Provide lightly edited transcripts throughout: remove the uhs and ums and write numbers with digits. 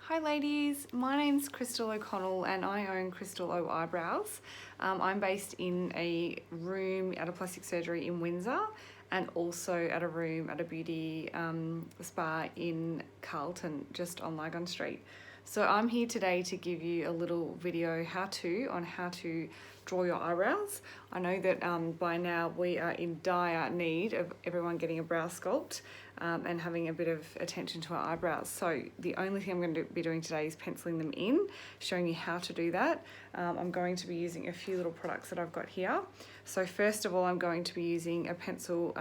Hi ladies, my name's Crystal O'Connell and I own Crystal O Eyebrows. I'm based in a room at a plastic surgery in Windsor and also at a room at a beauty spa in Carlton, just on Lygon Street. So I'm here today to give you a little video on how to draw your eyebrows. I know that by now we are in dire need of everyone getting a brow sculpt and having a bit of attention to our eyebrows. So the only thing I'm going to be doing today is penciling them in, showing you how to do that. I'm going to be using a few little products that I've got here. So first of all, I'm going to be using a pencil,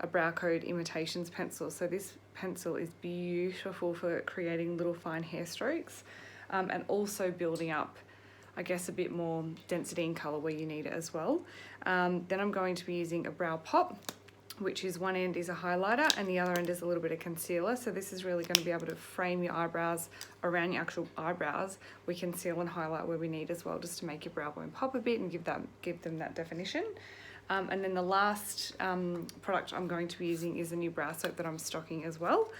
a Brow Code Imitations pencil. So this pencil is beautiful for creating little fine hair strokes and also building up, I guess, a bit more density in colour where you need it as well. Then I'm going to be using a Brow Pop, which is one end is a highlighter and the other end is a little bit of concealer. So this is really going to be able to frame your eyebrows around your actual eyebrows. We conceal and highlight where we need as well, just to make your brow bone pop a bit and give them that definition. And then the last product I'm going to be using is a new brow soap that I'm stocking as well,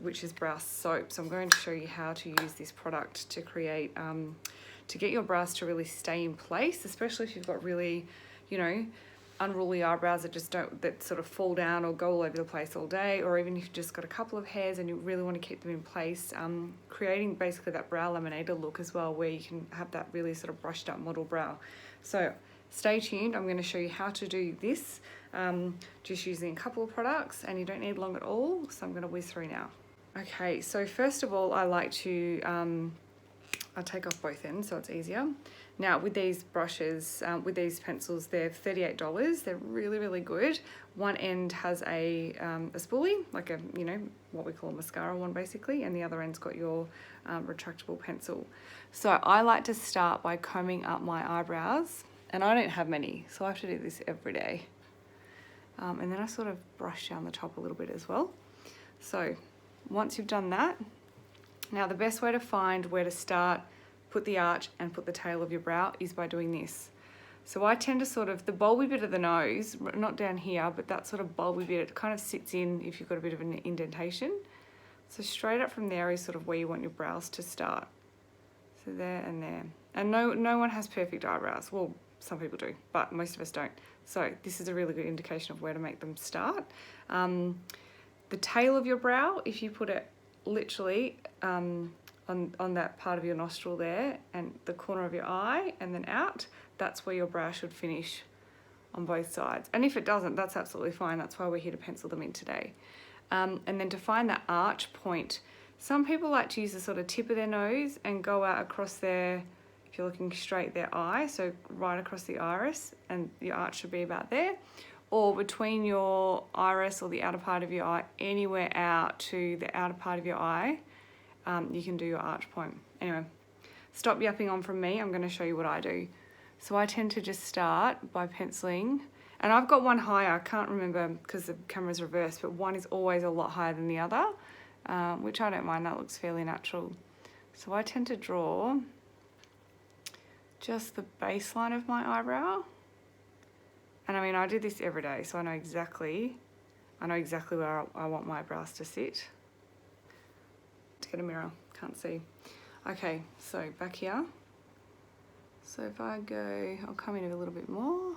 which is Brow Soap. So I'm going to show you how to use this product to create, to get your brows to really stay in place, especially if you've got really, unruly eyebrows that sort of fall down or go all over the place all day, or even if you've just got a couple of hairs and you really want to keep them in place, creating basically that brow laminator look as well, where you can have that really sort of brushed up model brow. So stay tuned, I'm going to show you how to do this just using a couple of products, and you don't need long at all, so I'm going to whiz through now. Okay, so first of all, I like to I'll take off both ends so it's easier. Now with these brushes, with these pencils, they're $38. They're really, really good. One end has a spoolie, like a, what we call a mascara one basically, and the other end's got your retractable pencil. So I like to start by combing up my eyebrows, and I don't have many, so I have to do this every day. And then I sort of brush down the top a little bit as well. So once you've done that, now the best way to find where to start, put the arch and put the tail of your brow is by doing this. So I tend to sort of, the bulby bit of the nose, not down here, but that sort of bulby bit, it kind of sits in if you've got a bit of an indentation. So straight up from there is sort of where you want your brows to start. So there and there. And no one has perfect eyebrows. Well, some people do, but most of us don't. So this is a really good indication of where to make them start. The tail of your brow, if you put it literally on that part of your nostril there and the corner of your eye and then out, that's where your brow should finish on both sides. And if it doesn't, that's absolutely fine. That's why we're here to pencil them in today. And then to find that arch point, some people like to use the sort of tip of their nose and go out across their, if you're looking straight, their eye, so right across the iris, and your arch should be about there. Or between your iris or the outer part of your eye, anywhere out to the outer part of your eye, you can do your arch point. Anyway, stop yapping on from me. I'm going to show you what I do. So I tend to just start by penciling, and I've got one higher. I can't remember because the camera's reversed, but one is always a lot higher than the other, which I don't mind. That looks fairly natural. So I tend to draw just the baseline of my eyebrow. And I mean, I do this every day, so I know exactly where I want my brows to sit. To get a mirror, can't see. Okay, so back here. So if I go, I'll come in a little bit more.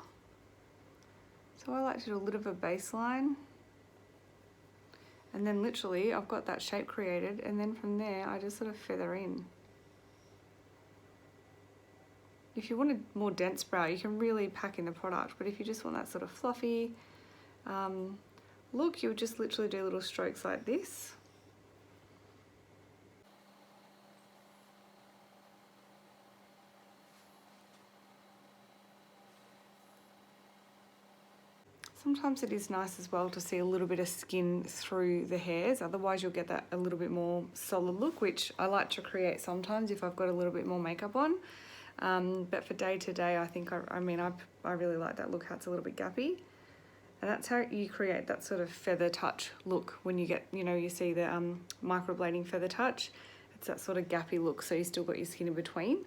So I like to do a little bit of a baseline. And then literally, I've got that shape created, and then from there, I just sort of feather in. If you want a more dense brow, you can really pack in the product, but if you just want that sort of fluffy look, you would just literally do little strokes like this. Sometimes it is nice as well to see a little bit of skin through the hairs, otherwise you'll get that a little bit more solid look, which I like to create sometimes if I've got a little bit more makeup on. But for day to day, I think, I really like that look, how it's a little bit gappy. And that's how you create that sort of feather touch look when you get, you see the microblading feather touch. It's that sort of gappy look, so you still got your skin in between.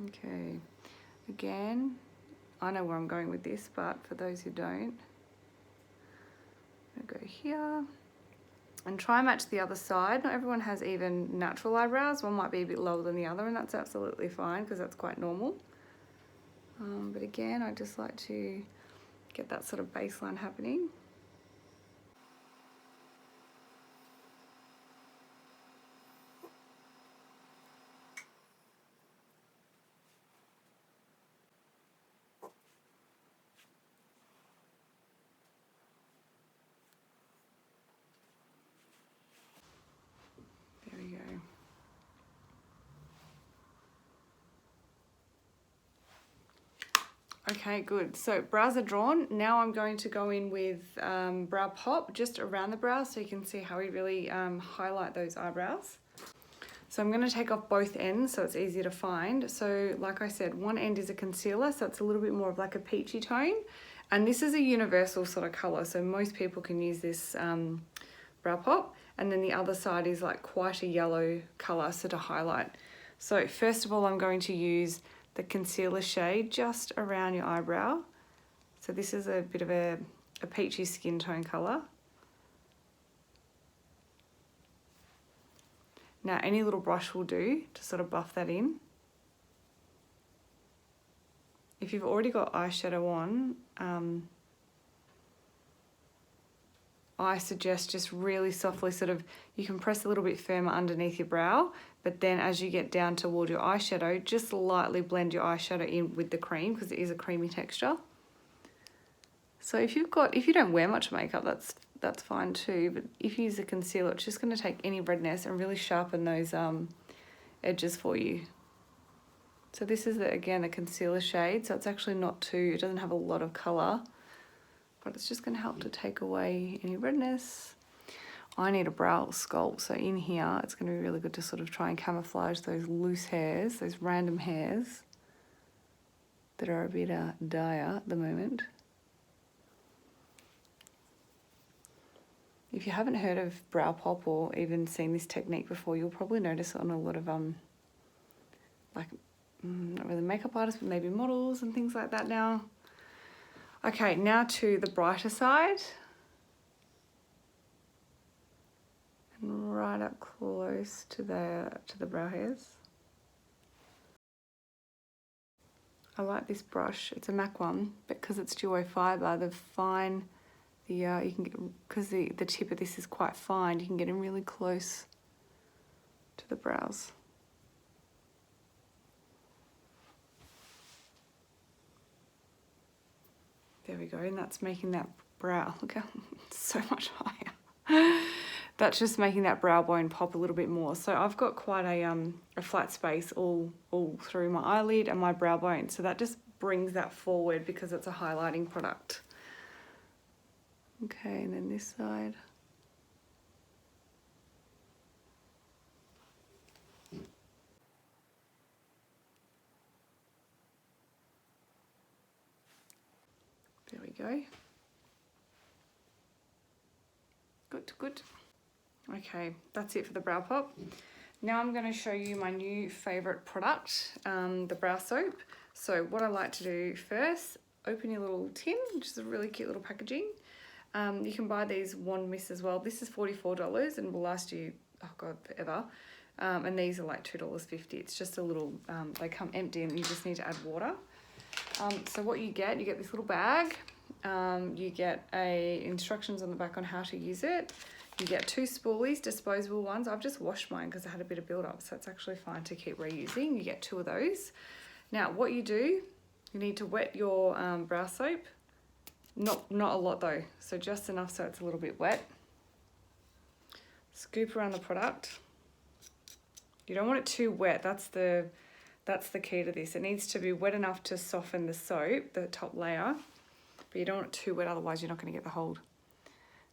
Okay, again, I know where I'm going with this, but for those who don't, I'll go here. And try and match the other side. Not everyone has even natural eyebrows. One might be a bit lower than the other, and that's absolutely fine because that's quite normal. But again, I just like to get that sort of baseline happening. There we go. Okay, good. So brows are drawn. Now I'm going to go in with brow pop just around the brows so you can see how we really highlight those eyebrows. So I'm going to take off both ends so it's easier to find. So like I said, one end is a concealer, so it's a little bit more of like a peachy tone. And this is a universal sort of colour, so most people can use this brow pop. And then the other side is like quite a yellow colour, so to highlight. So first of all, I'm going to use the concealer shade just around your eyebrow. So this is a bit of a peachy skin tone colour. Now any little brush will do to sort of buff that in. If you've already got eyeshadow on, I suggest just really softly you can press a little bit firmer underneath your brow, but then as you get down toward your eyeshadow, just lightly blend your eyeshadow in with the cream because it is a creamy texture. So if you don't wear much makeup, that's fine too, but if you use a concealer, it's just going to take any redness and really sharpen those edges for you. So this is, again, the concealer shade, so it's actually it doesn't have a lot of colour, but it's just going to help to take away any redness. I need a brow sculpt, so in here it's going to be really good to sort of try and camouflage those loose hairs, those random hairs that are a bit dire at the moment. If you haven't heard of brow pop or even seen this technique before, you'll probably notice it on a lot of not really makeup artists, but maybe models and things like that now. Okay, now to the brighter side. And right up close to the brow hairs. I like this brush. It's a MAC one, but because it's duo fibre, you can get, because the tip of this is quite fine, you can get in really close to the brows. There we go, and that's making that brow, look how it's so much higher. That's just making that brow bone pop a little bit more. So I've got quite a flat space all through my eyelid and my brow bone. So that just brings that forward because it's a highlighting product. Okay, and then this side. There we go. Good, good. Okay, that's it for the brow pop. Now I'm going to show you my new favourite product, the brow soap. So what I like to do first, open your little tin, which is a really cute little packaging. You can buy these wand mists as well. This is $44 and will last you, oh God, forever. And these are like $2.50. It's just a little, they come empty and you just need to add water. So what you get this little bag. You get instructions on the back on how to use it. You get 2 spoolies, disposable ones. I've just washed mine because I had a bit of build-up, so it's actually fine to keep reusing. You get 2 of those. Now, what you do, you need to wet your brow soap. Not a lot though, so just enough so it's a little bit wet. Scoop around the product. You don't want it too wet. That's the key to this. It needs to be wet enough to soften the soap, the top layer, but you don't want it too wet, otherwise you're not going to get the hold.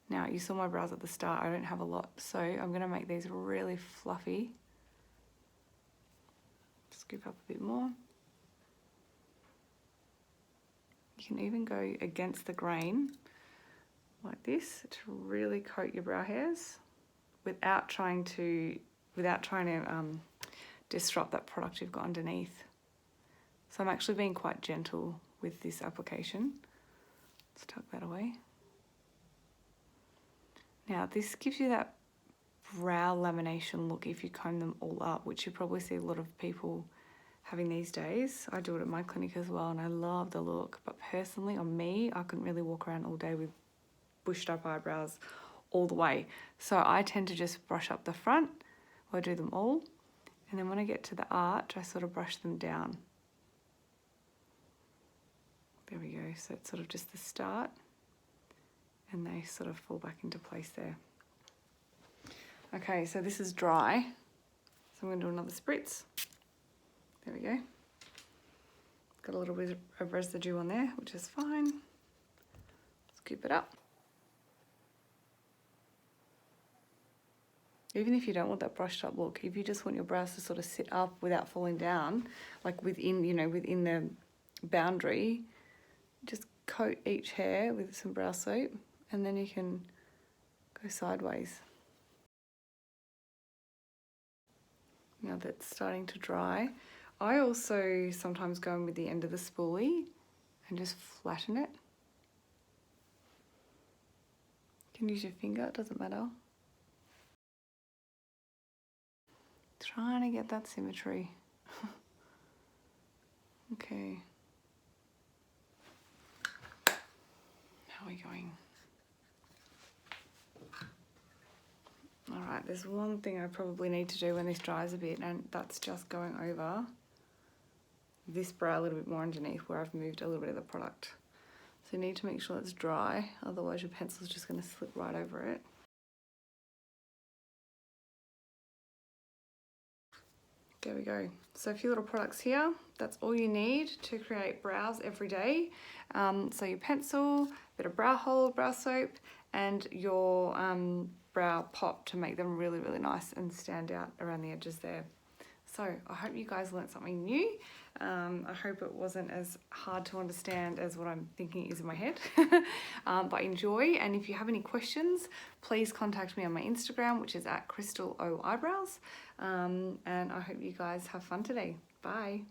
Now, you saw my brows at the start. I don't have a lot, so I'm going to make these really fluffy. Scoop up a bit more. You can even go against the grain like this to really coat your brow hairs without trying to disrupt that product you've got underneath. So I'm actually being quite gentle with this application. Let's tuck that away. Now this gives you that brow lamination look if you comb them all up, which you probably see a lot of people having these days. I do it at my clinic as well, and I love the look. But personally, on me, I couldn't really walk around all day with bushed up eyebrows all the way. So I tend to just brush up the front, or do them all. And then when I get to the arch, I sort of brush them down. There we go. So it's sort of just the start, and they sort of fall back into place there. Okay, so this is dry. So I'm going to do another spritz. There we go. Got a little bit of residue on there, which is fine. Scoop it up. Even if you don't want that brushed up look, if you just want your brows to sort of sit up without falling down, like within, you know, within the boundary, just coat each hair with some brow soap, and then you can go sideways. Now that's starting to dry, I also sometimes go in with the end of the spoolie and just flatten it. You can use your finger, it doesn't matter. Trying to get that symmetry. Okay. How are we going? Alright, there's one thing I probably need to do when this dries a bit, and that's just going over this brow a little bit more underneath where I've moved a little bit of the product. So you need to make sure it's dry, otherwise your pencil's just going to slip right over it. There we go. So a few little products here. That's all you need to create brows every day. So your pencil, bit of brow hold, brow soap, and your brow pop to make them really, really nice and stand out around the edges there. So I hope you guys learned something new. I hope it wasn't as hard to understand as what I'm thinking is in my head. But enjoy, and if you have any questions, please contact me on my Instagram, which is @CrystalOEyebrows. And I hope you guys have fun today. Bye.